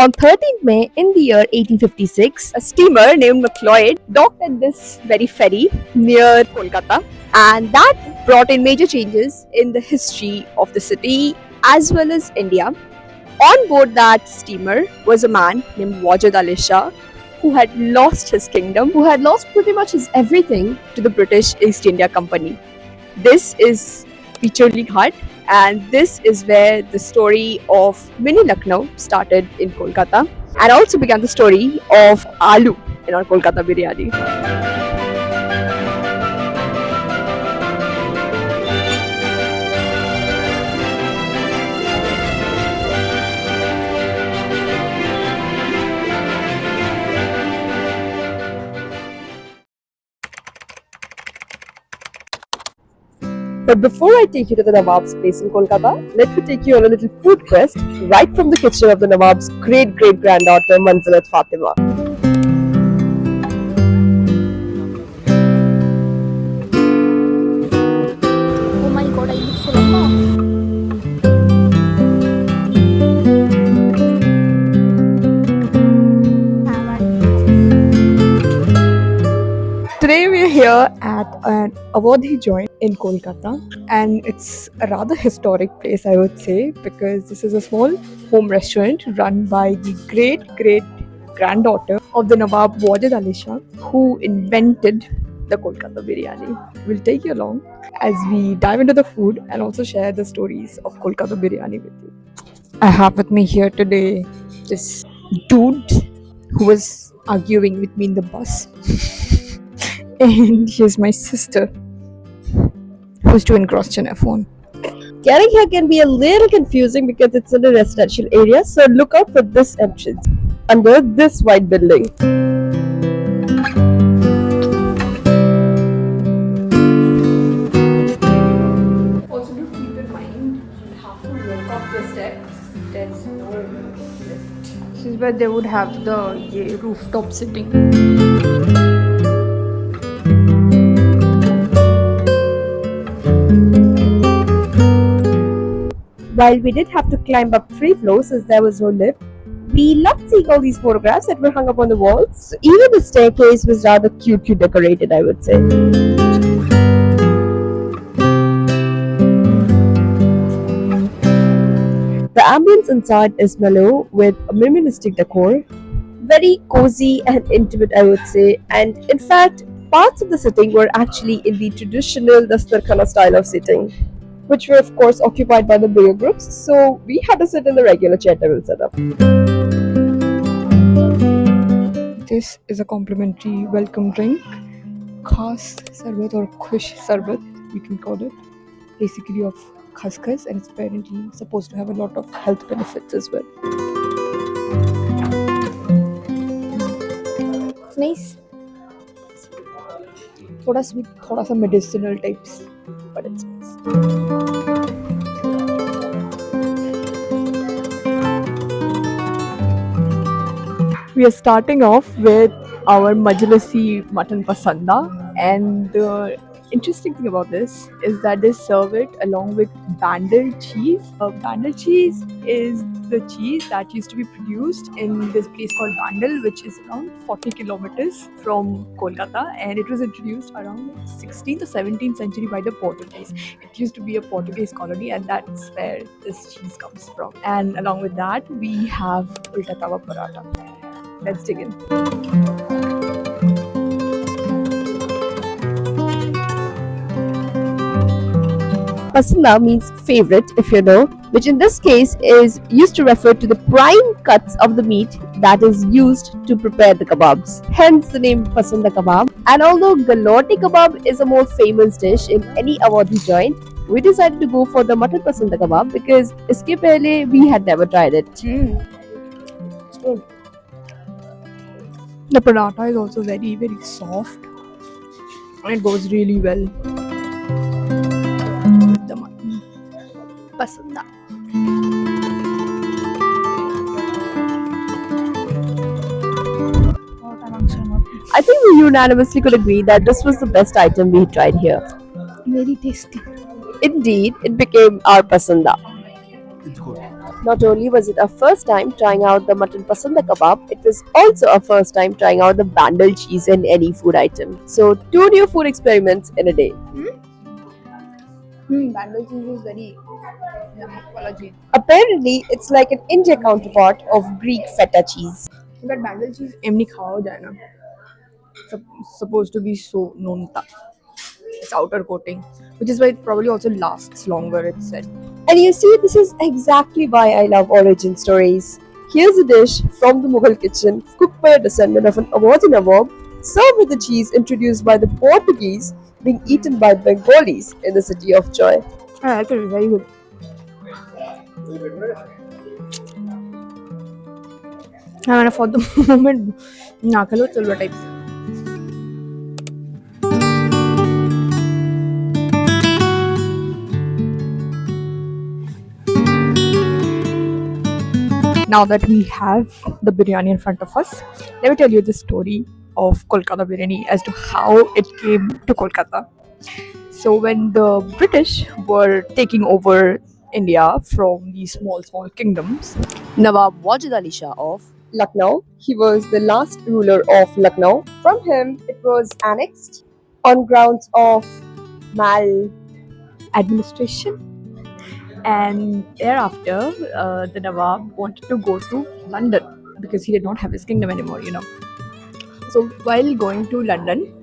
On 13th May in the year 1856, a steamer named Macleod docked at this very ferry near Kolkata, and that brought in major changes in the history of the city as well as India. On board that steamer was a man named Wajid Ali Shah, who had lost his kingdom, who had lost pretty much his everything to the British East India Company. This is Picholi Ghat, and this is where the story of mini Lucknow started in Kolkata, and also began the story of Aloo in our Kolkata biryani. But before I take you to the Nawab's place in Kolkata, let me take you on a little food quest right from the kitchen of the Nawab's great great granddaughter Manzilat Fatima. Oh my god, I look full of love. Today we are here at an Awadhi joint in Kolkata, and it's a rather historic place, I would say, because this is a small home restaurant run by the great great granddaughter of the Nawab Wajid Ali Shah, who invented the Kolkata biryani. We'll take you along as we dive into the food and also share the stories of Kolkata biryani with you. I have with me here today this dude who was arguing with me in the bus. And here's my sister who's too engrossed in her phone. Getting here can be a little confusing because it's in a residential area, so look out for this entrance under this white building. Also, do keep in mind you have to walk up the steps. There's no lift. This is where they would have the rooftop sitting. While we did have to climb up 3 floors as there was no lift, we loved seeing all these photographs that were hung up on the walls. So even the staircase was rather cute decorated, I would say. The ambience inside is mellow with a minimalistic decor, very cozy and intimate, I would say. And in fact, parts of the sitting were actually in the traditional Dastarkhana style of sitting, which were of course occupied by the bigger groups, so we had to sit in the regular chair table setup. This is a complimentary welcome drink, Khas Sarbat or Khush Sarbat, you can call it, basically of khaskhas, and it's apparently supposed to have a lot of health benefits as well. It's nice. थोड़ा sweet, थोड़ा सा medicinal types, but it's nice. We are starting off with our Majlisi mutton pasanda, and the interesting thing about this is that they serve it along with bandel cheese. Bandel cheese is the cheese that used to be produced in this place called Bandel, which is around 40 kilometers from Kolkata, and it was introduced around 16th or 17th century by the Portuguese. It used to be a Portuguese colony, and that's where this cheese comes from. And along with that, we have ulta tawa paratha. Let's dig in. Pasanda means favorite, if you know, which in this case is used to refer to the prime cuts of the meat that is used to prepare the kebabs. Hence the name Pasanda kebab. And although galoti kebab is a more famous dish in any Awadhi joint, we decided to go for the mutton Pasanda kebab because iske pehle we had never tried it. It's good. The paratha is also very very soft and it goes really well with the mutton pasanda. I think we unanimously could agree that this was the best item we tried here. Very tasty. Indeed, it became our pasanda. It's good. Not only was it our first time trying out the mutton pasanda kebab, it was also our first time trying out the bandel cheese in any food item. So, two new food experiments in a day. Bandel cheese is very collagen. Apparently, it's like an India counterpart of Greek feta cheese. But bandel cheese एमनी खाओ जाए ना. It's supposed to be so nonta. Its outer coating, which is why it probably also lasts longer. It's said. And you see, this is exactly why I love origin stories. Here's a dish from the Mughal kitchen, cooked by a descendant of an Awadhi Nawab, served with the cheese introduced by the Portuguese, being eaten by Bengalis in the city of joy. I like it. Very good. I mean, for the moment, nakalo chalwa types. Now that we have the biryani in front of us, let me tell you the story of Kolkata biryani as to how it came to Kolkata. So when the British were taking over India from these small kingdoms, Nawab Wajid Ali Shah of Lucknow. He was the last ruler of Lucknow. From him, it was annexed on grounds of administration, and thereafter the Nawab wanted to go to London because he did not have his kingdom anymore, you know. So while going to London,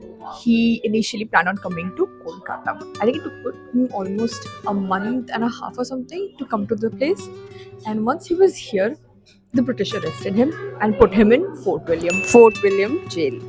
he initially planned on coming to Kolkata. I think it took him almost a month and a half or something to come to the place. And once he was here, the British arrested him and put him in Fort William jail.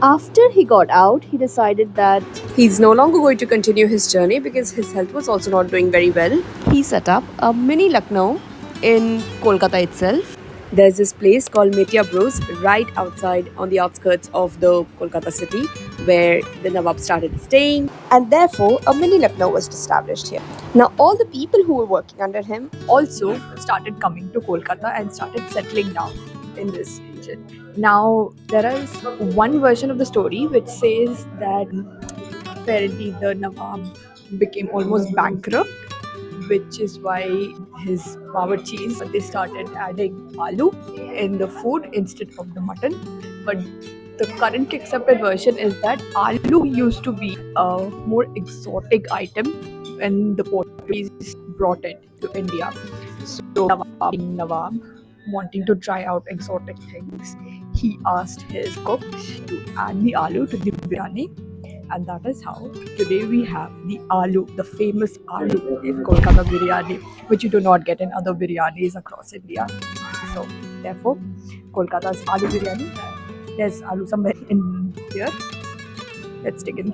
After he got out, he decided that he's no longer going to continue his journey because his health was also not doing very well. He set up a mini Lucknow in Kolkata itself. There's this place called Metia Bros right outside on the outskirts of the Kolkata city where the Nawab started staying, and therefore a mini Lucknow was established here. Now, all the people who were working under him Also started coming to Kolkata and started settling down in this region. Now, there is one version of the story which says that apparently the Nawab became almost bankrupt, which is why his bawarchis they started adding aloo in the food instead of the mutton. But the currently accepted version is that aloo used to be a more exotic item when the Portuguese brought it to India. So Nawab, wanting to try out exotic things, he asked his cooks to add the aloo to the biryani, and that is how today we have the aloo, the famous aloo in Kolkata biryani, which you do not get in other biryanis across India. So therefore, Kolkata's aloo biryani. There's aloo somewhere in here. Let's dig in.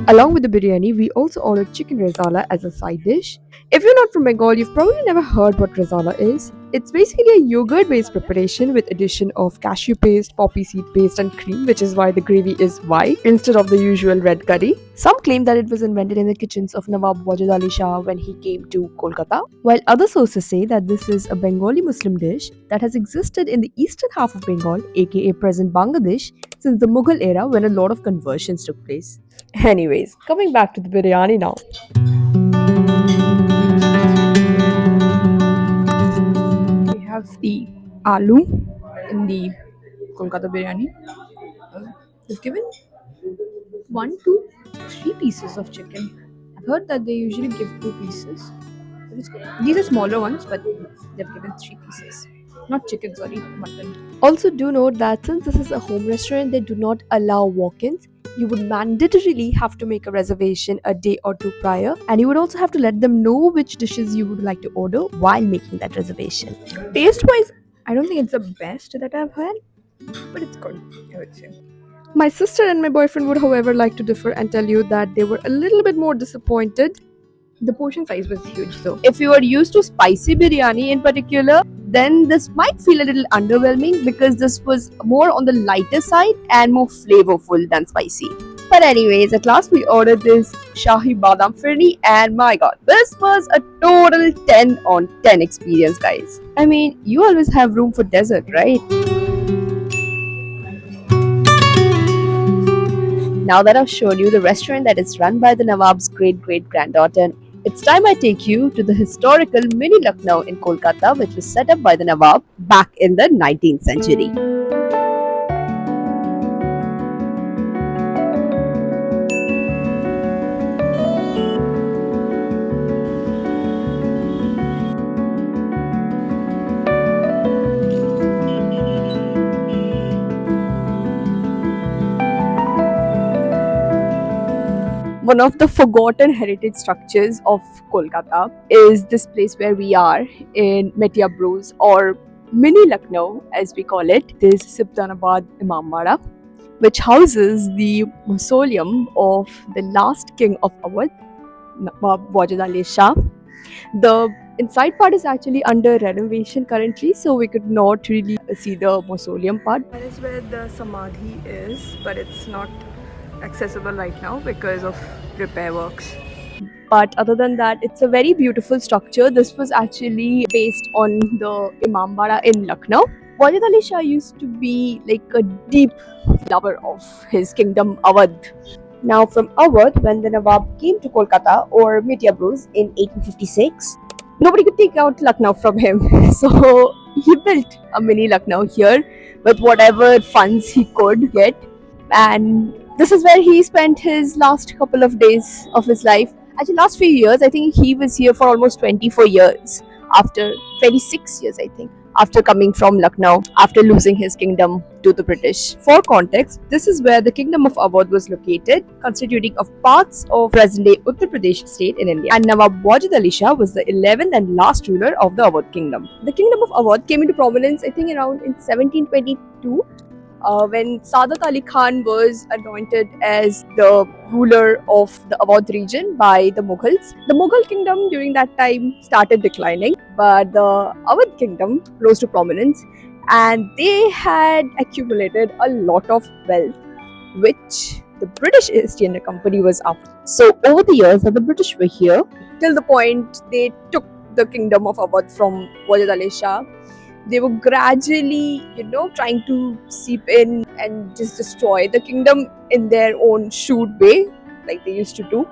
Along with the biryani, we also ordered chicken rezala as a side dish. If you're not from Bengal, you've probably never heard what rezala is. It's basically a yogurt-based preparation with addition of cashew paste, poppy seed paste, and cream, which is why the gravy is white instead of the usual red curry. Some claim that it was invented in the kitchens of Nawab Wajid Ali Shah when he came to Kolkata, while other sources say that this is a Bengali Muslim dish that has existed in the eastern half of Bengal, aka present Bangladesh, since the Mughal era when a lot of conversions took place. Anyways, coming back to the biryani now. We have the aloo in the Kolkata biryani. They've given 1 to 3 pieces of chicken. I've heard that they usually give 2 pieces. But it's good. These are smaller ones, but they've given 3 pieces. Not chicken, sorry, mutton. Also, do note that since this is a home restaurant, they do not allow walk ins. You would mandatorily have to make a reservation a day or two prior, and you would also have to let them know which dishes you would like to order while making that reservation. Taste wise, I don't think it's the best that I've had, but it's good, I would say. My sister and my boyfriend would, however, like to differ and tell you that they were a little bit more disappointed. The portion size was huge though. If you are used to spicy biryani in particular, then this might feel a little underwhelming because this was more on the lighter side and more flavorful than spicy. But anyways, at last we ordered this Shahi Badam Firni, and my god, this was a total 10 on 10 experience, guys. I mean, you always have room for dessert, right? Now that I've shown you the restaurant that is run by the Nawab's great great granddaughter, it's time I take you to the historical mini Lucknow in Kolkata, which was set up by the Nawab back in the 19th century. One of the forgotten heritage structures of Kolkata is this place where we are in Metia Bros or Mini Lucknow as we call it. This Sibtanabad Imambara, which houses the mausoleum of the last king of Awadh, Nawab Wajid Ali Shah. The inside part is actually under renovation currently, so we could not really see the mausoleum part. That is where the Samadhi is, but it's not accessible right now because of repair works. But other than that, it's a very beautiful structure. This was actually based on the Imambara in Lucknow. Wajid Ali Shah used to be like a deep lover of his kingdom Awadh. Now from Awadh, when the Nawab came to Kolkata or Metia Bros in 1856, nobody could take out Lucknow from him. So he built a mini Lucknow here with whatever funds he could get. And this is where he spent his last couple of days of his life. Actually, last few years, I think he was here for almost 24 years. After 26 years, I think, after coming from Lucknow, after losing his kingdom to the British. For context, this is where the kingdom of Awadh was located, constituting of parts of present-day Uttar Pradesh state in India. And Nawab Wajid Ali Shah was the 11th and last ruler of the Awadh kingdom. The kingdom of Awadh came into prominence, I think, around in 1722. When Sadat Ali Khan was anointed as the ruler of the Awadh region by the Mughals. The Mughal kingdom during that time started declining, but the Awadh kingdom rose to prominence and they had accumulated a lot of wealth, which the British East India Company was after. So over the years that the British were here, till the point they took the kingdom of Awadh from Wajid Ali Shah, they were gradually, trying to seep in and just destroy the kingdom in their own shrewd way, like they used to do.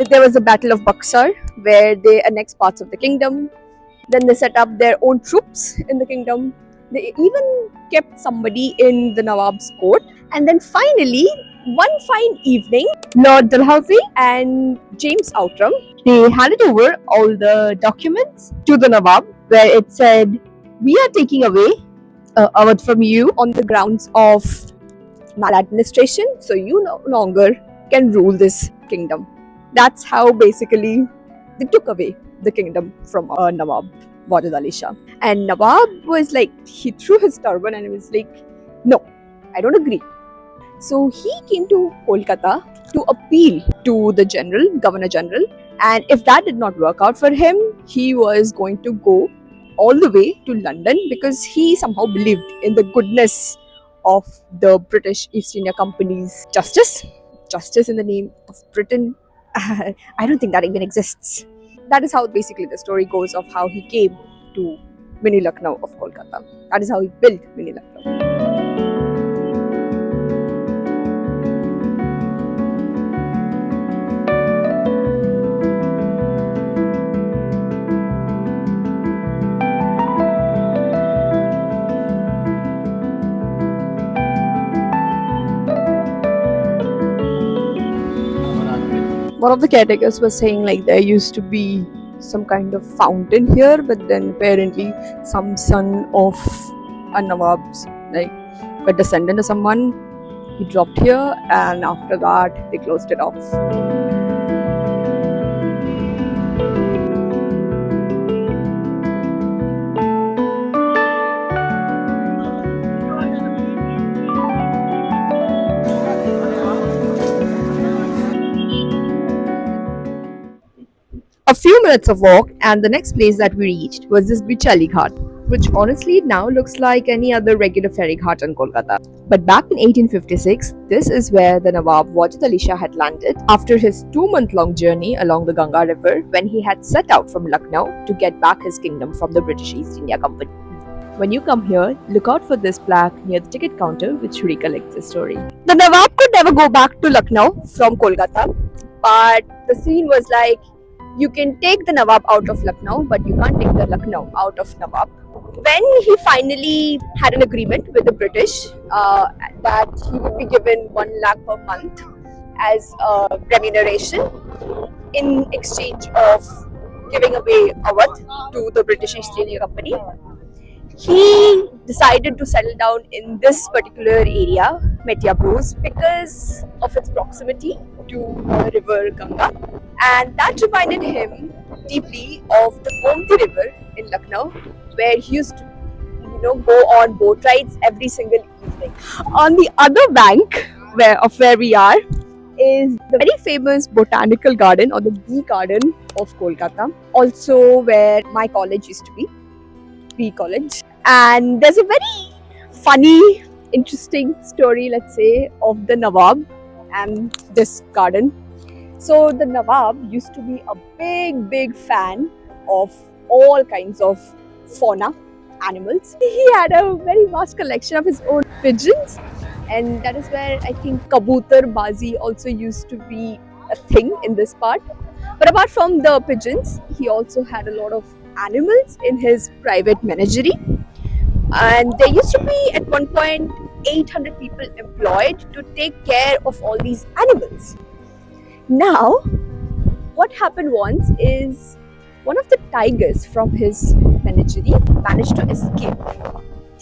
There was the Battle of Buxar, where they annexed parts of the kingdom. Then they set up their own troops in the kingdom. They even kept somebody in the Nawab's court. And then finally, one fine evening, Lord Dalhousie and James Outram, they handed over all the documents to the Nawab, where it said, "We are taking away Awadh from you on the grounds of maladministration, so you no longer can rule this kingdom." That's how basically they took away the kingdom from Nawab Wajid Ali Shah. And Nawab was like, he threw his turban and he was like, "No, I don't agree." So he came to Kolkata to appeal to the Governor General, and if that did not work out for him, he was going to go all the way to London because he somehow believed in the goodness of the British East India Company's justice in the name of Britain. I don't think that even exists. That is how basically the story goes of how he came to Mini Lucknow of Kolkata. That is how he built Mini Lucknow. One of the caretakers was saying like there used to be some kind of fountain here, but then apparently some son of a Nawab's, like a descendant of someone, he dropped here, and after that they closed it off. A few minutes of walk, and the next place that we reached was this Bichali Ghat, which honestly now looks like any other regular ferry ghat in Kolkata. But back in 1856, this is where the Nawab Wajid Ali Shah had landed after his 2-month-long journey along the Ganga River when he had set out from Lucknow to get back his kingdom from the British East India Company. When you come here, look out for this plaque near the ticket counter which recollects the story. The Nawab could never go back to Lucknow from Kolkata, but the scene was like, you can take the Nawab out of Lucknow, but you can't take the Lucknow out of Nawab. When he finally had an agreement with the British that he would be given 1 lakh per month as a remuneration in exchange of giving away Awadh to the British East India Company, he decided to settle down in this particular area, Metiapros, because of its proximity to the river Ganga, and that reminded him deeply of the Gomti River in Lucknow, where he used to, go on boat rides every single evening. On the other bank, where we are, is the very famous botanical garden or the bee garden of Kolkata, also where my college used to be. College, and there's a very funny, interesting story, let's say, of the Nawab and this garden. So the Nawab used to be a big fan of all kinds of fauna, animals. He had a very vast collection of his own pigeons, and that is where I think Kabutar Bazi also used to be a thing in this part. But apart from the pigeons, he also had a lot of animals in his private menagerie, and there used to be at one point 800 people employed to take care of all these animals. Now, what happened once is one of the tigers from his menagerie managed to escape.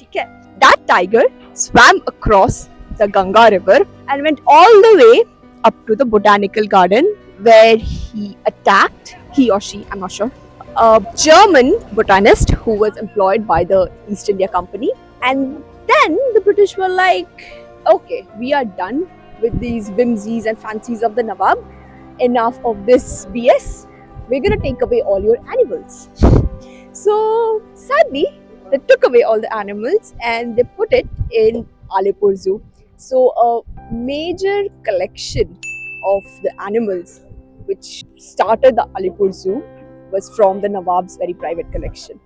Okay. That tiger swam across the Ganga river and went all the way up to the botanical garden, where he attacked, he or she, I'm not sure, a German botanist who was employed by the East India Company. And then the British were like, okay, we are done with these whimsies and fancies of the Nawab. Enough of this BS. We're gonna take away all your animals. So sadly, they took away all the animals and they put it in Alipur Zoo. So a major collection of the animals which started the Alipur Zoo was from the Nawab's very private collection.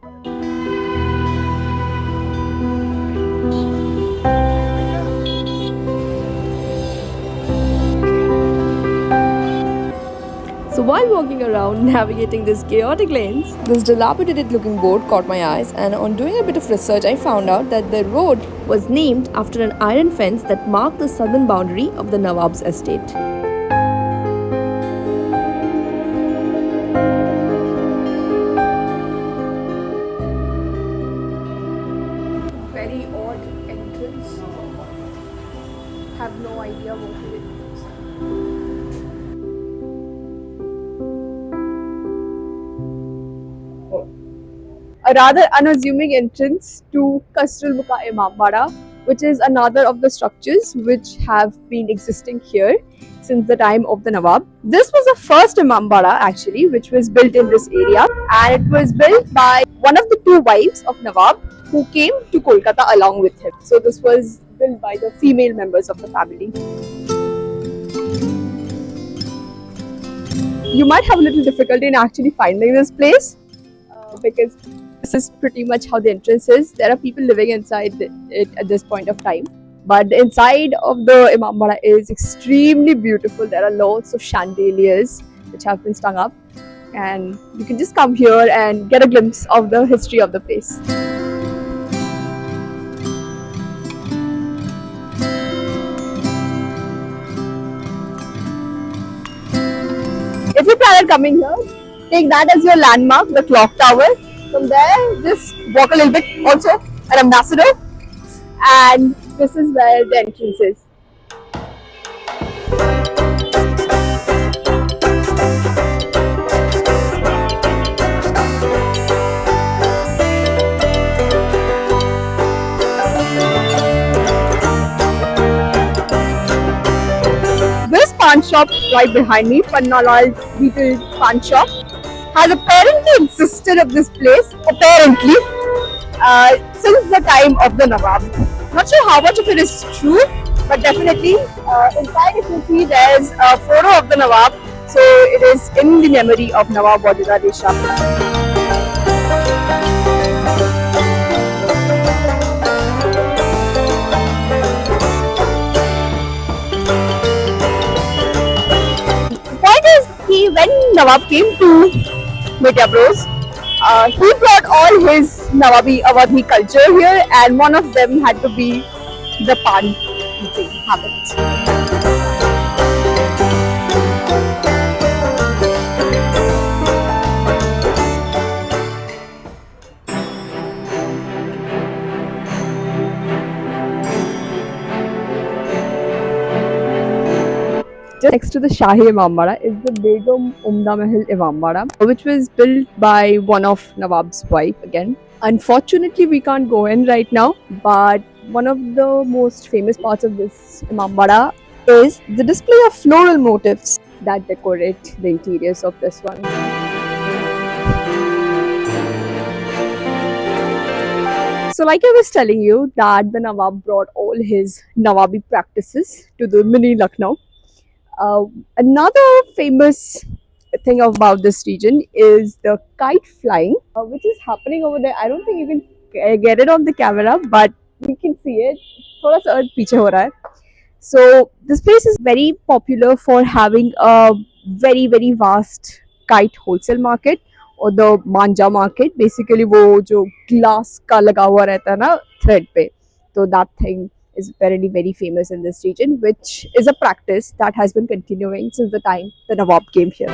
So while walking around navigating these chaotic lanes, this dilapidated looking board caught my eyes, and on doing a bit of research I found out that the road was named after an iron fence that marked the southern boundary of the Nawab's estate. Very odd entrance. Have no idea what it is. A rather unassuming entrance to Kasturba Imambara, which is another of the structures which have been existing here since the time of the Nawab. This was the first Imambara actually, which was built in this area, and it was built by one of the two wives of Nawab who came to Kolkata along with him. So this was built by the female members of the family. You might have a little difficulty in actually finding this place because this is pretty much how the entrance is. There are people living inside it at this point of time. But the inside of the Imambara is extremely beautiful. There are lots of chandeliers which have been strung up. And you can just come here and get a glimpse of the history of the place. If you plan on coming here, take that as your landmark, the clock tower. From there, just walk a little bit, also an ambassador, and this is where the entrance is. This pawn shop right behind me, Panna Lal's Beetle Pawn Shop, has apparently existed of this place, apparently, since the time of the Nawab. Not sure how much of it is true, but definitely inside if you see there's a photo of the Nawab, so it is in the memory of Nawab Wajidullah Shah. when Nawab came to Mitya Bros, he brought all his Nawabi Awadhi culture here, and one of them had to be the pan eating habit. Just next to the Shahi Imambara is the Begum Umda Mahal Imambara, which was built by one of Nawab's wife again. Unfortunately, we can't go in right now, but one of the most famous parts of this Imambara is the display of floral motifs that decorate the interiors of this one. So, like I was telling you, that the Nawab brought all his Nawabi practices to the mini Lucknow. Another famous thing about this region is the kite flying, which is happening over there. I don't think you can get it on the camera, but we can see it. थोड़ा सा पीछे हो रहा है. So this place is very popular for having a very vast kite wholesale market or the manja market. Basically वो जो glass का लगा हुआ रहता है ना thread पे, तो that thing is very famous in this region, which is a practice that has been continuing since the time the Nawab came here.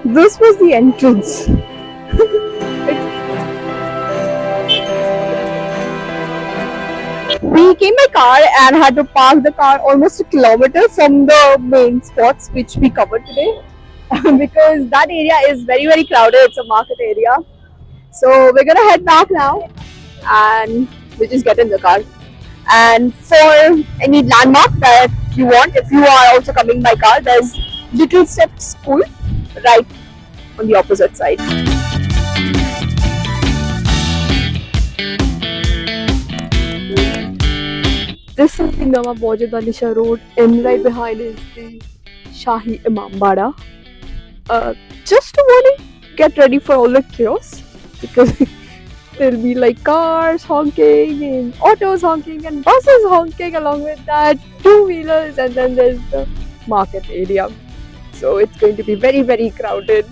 This was the entrance. We came by car and had to park the car almost a kilometer from the main spots which we covered today because that area is very crowded. It's a market area. So we're gonna head back now and we'll just get in the car. And for any landmark that you want, if you are also coming by car, there's Little Steps School right on the opposite side. This is the Nawab Wajid Ali Shah Road, and right behind is the Shahi Imambara. Just to warning, get ready for all the chaos because there'll be like cars honking and autos honking and buses honking along with that, two-wheelers, and then there's the market area. So it's going to be very crowded.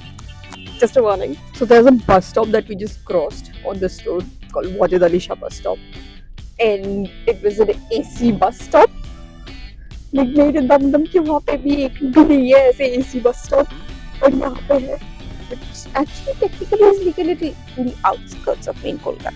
Just a warning. So there's a bus stop that we just crossed on this road called Wajid Ali Shah bus stop. And it was an AC bus stop. Nicknamed Dumdum के वहाँ पे भी एक नहीं है ऐसे AC bus stop और यहाँ पे है, which actually technically is located in the outskirts of main Kolkata.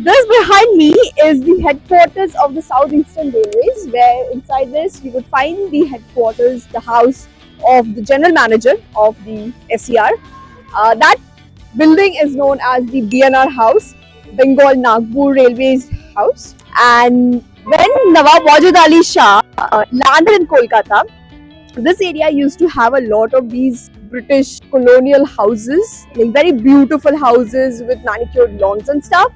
This behind me is the headquarters of the Southeastern Railways, where inside this you would find the headquarters, the house of the general manager of the SCR. That building is known as the BNR House, Bengal Nagpur Railways House. And when Nawab Wajid Ali Shah landed in Kolkata, this area used to have a lot of these British colonial houses, like very beautiful houses with manicured lawns and stuff.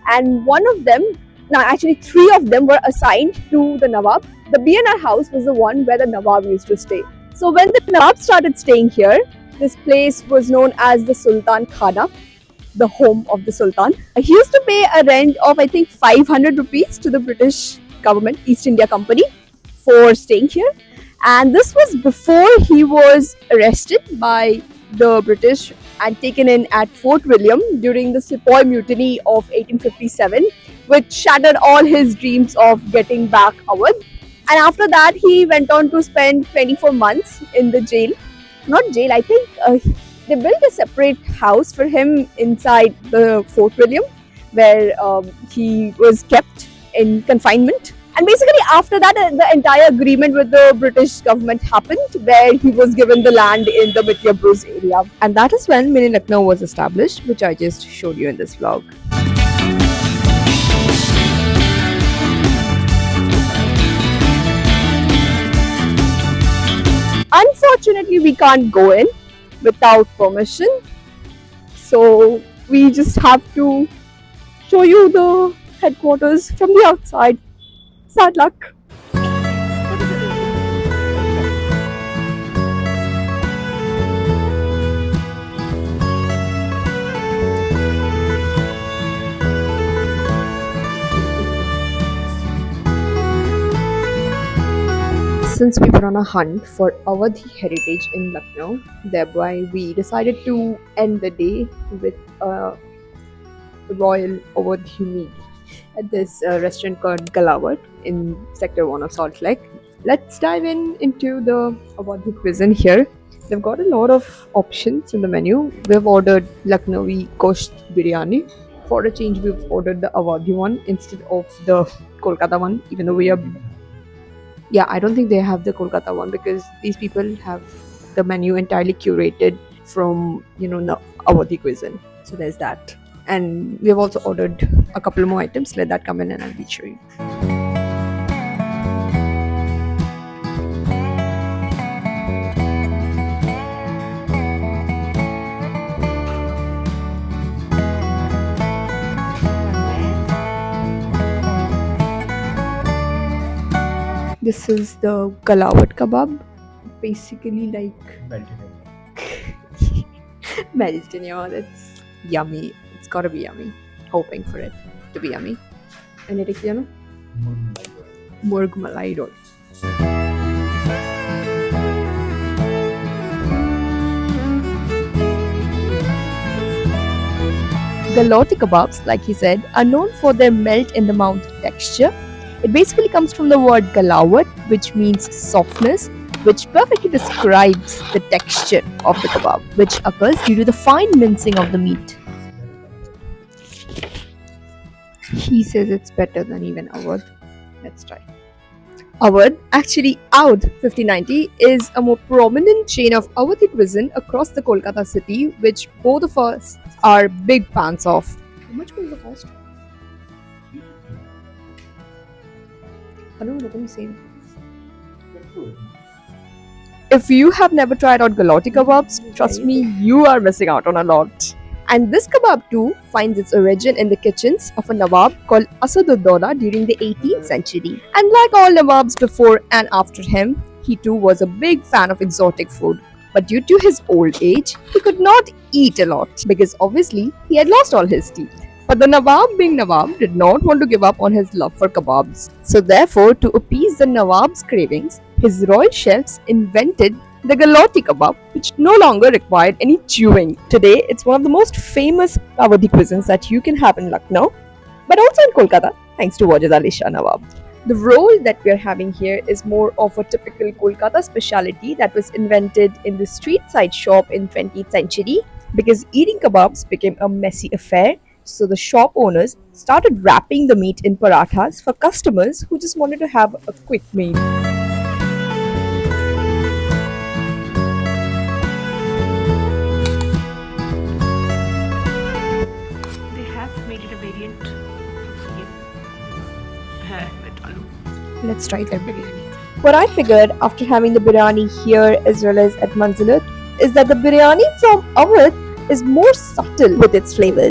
And one of them, now actually three of them, were assigned to the Nawab. The BNR house was the one where the Nawab used to stay. So when the Nawab started staying here, this place was known as the Sultan Khana, the home of the Sultan. He used to pay a rent of I think 500 rupees to the British government, East India Company, for staying here. And this was before he was arrested by the British and taken in at Fort William during the Sepoy Mutiny of 1857, which shattered all his dreams of getting back Awadh. And after that, he went on to spend 24 months in the jail. Not jail, I think they built a separate house for him inside the Fort William, where he was kept in confinement. And basically after that, the entire agreement with the British government happened, where he was given the land in the Mitya Bros area. And that is when Mini Lucknow was established, which I just showed you in this vlog. Unfortunately, we can't go in without permission. So we just have to show you the headquarters from the outside. Sad luck. Since we were on a hunt for Awadhi heritage in Lucknow, thereby we decided to end the day with a royal Awadhi meal at this restaurant called Galawat in Sector 1 of Salt Lake. Let's dive into the Awadhi cuisine here. They've got a lot of options in the menu. We've ordered Lucknowi Gosht Biryani. For a change, we've ordered the Awadhi one instead of the Kolkata one, even though we are. Yeah, I don't think they have the Kolkata one because these people have the menu entirely curated from, the Awadhi cuisine. So there's that. And we've also ordered a couple more items. Let that come in and I'll be showing you. This is the Galawat kebab. Basically like melted in your mouth. It's yummy. It's gotta be yummy. Hoping for it to be yummy. And it is, Murg Malai roll. Galati kebabs, like he said, are known for their melt in the mouth texture. It basically comes from the word galawat, which means softness, which perfectly describes the texture of the kebab, which occurs due to the fine mincing of the meat. He says it's better than even Awadh. Let's try. Awadh, actually Awadh 5090, is a more prominent chain of Awadhi cuisine across the Kolkata city, which both of us are big fans of. How much was the cost? I don't know, let me see. If you have never tried out Galati kebabs, trust me, you are missing out on a lot. And this kebab too finds its origin in the kitchens of a Nawab called Asaduddaulah during the 18th century. And like all Nawabs before and after him, he too was a big fan of exotic food. But due to his old age, he could not eat a lot because obviously he had lost all his teeth. But the Nawab, being Nawab, did not want to give up on his love for kebabs. So therefore, to appease the Nawab's cravings, his royal chefs invented the Galati kebab, which no longer required any chewing. Today, it's one of the most famous Awadhi cuisines that you can have in Lucknow, but also in Kolkata, thanks to Wajid Ali Shah Nawab. The roll that we are having here is more of a typical Kolkata speciality that was invented in the street side shop in 20th century because eating kebabs became a messy affair. So the shop owners started wrapping the meat in parathas for customers who just wanted to have a quick meal. They have made it a variant with aloo. Let's try their biryani. What I figured after having the biryani here as well as at Manzilat is that the biryani from Awadh is more subtle with its flavors.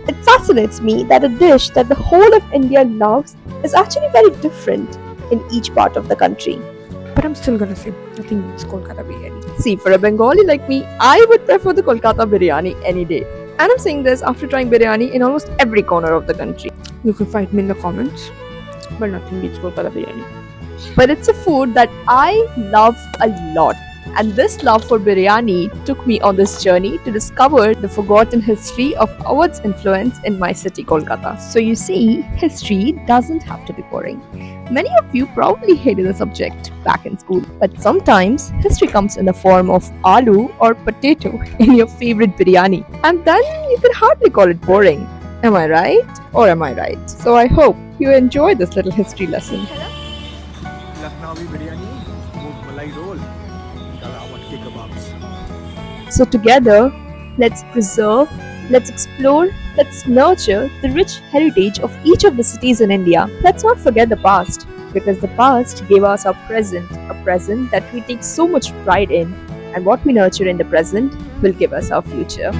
It fascinates me that a dish that the whole of India loves is actually very different in each part of the country. But I'm still gonna say, I think it's Kolkata biryani. See, for a Bengali like me, I would prefer the Kolkata biryani any day. And I'm saying this after trying biryani in almost every corner of the country. You can fight me in the comments, but nothing beats Kolkata biryani. But it's a food that I love a lot. And this love for biryani took me on this journey to discover the forgotten history of Awadh's influence in my city, Kolkata. So you see, history doesn't have to be boring. Many of you probably hated the subject back in school, but sometimes history comes in the form of aloo or potato in your favorite biryani. And then you can hardly call it boring. Am I right? Or am I right? So I hope you enjoy this little history lesson. Lucknowi biryani, Murg Malai roll, Galawat ke kebabs. So together, let's preserve, let's explore, let's nurture the rich heritage of each of the cities in India. Let's not forget the past, because the past gave us our present, a present that we take so much pride in, and what we nurture in the present will give us our future.